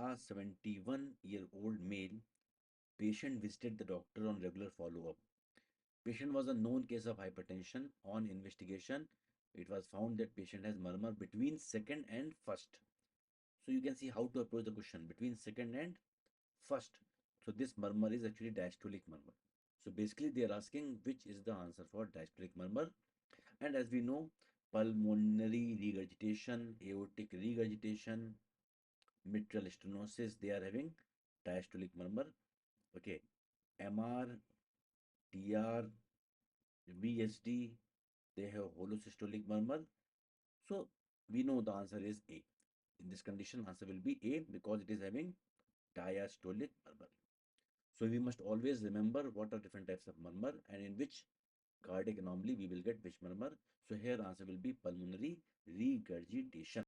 A 71-year-old male patient visited the doctor on regular follow-up. Patient was a known case of hypertension. On investigation, it was found that patient has murmur between second and first. So you can see how to approach the question between second and first. So this murmur is actually diastolic murmur. So basically they are asking which is the answer for diastolic murmur. And as we know, pulmonary regurgitation, aortic regurgitation, mitral stenosis, they are having diastolic murmur. Okay, MR, TR, VSD, they have holosystolic murmur. So we know the answer is A. In this condition, answer will be A because it is having diastolic murmur. So we must always remember what are different types of murmur and in which cardiac anomaly we will get which murmur. So here answer will be pulmonary regurgitation.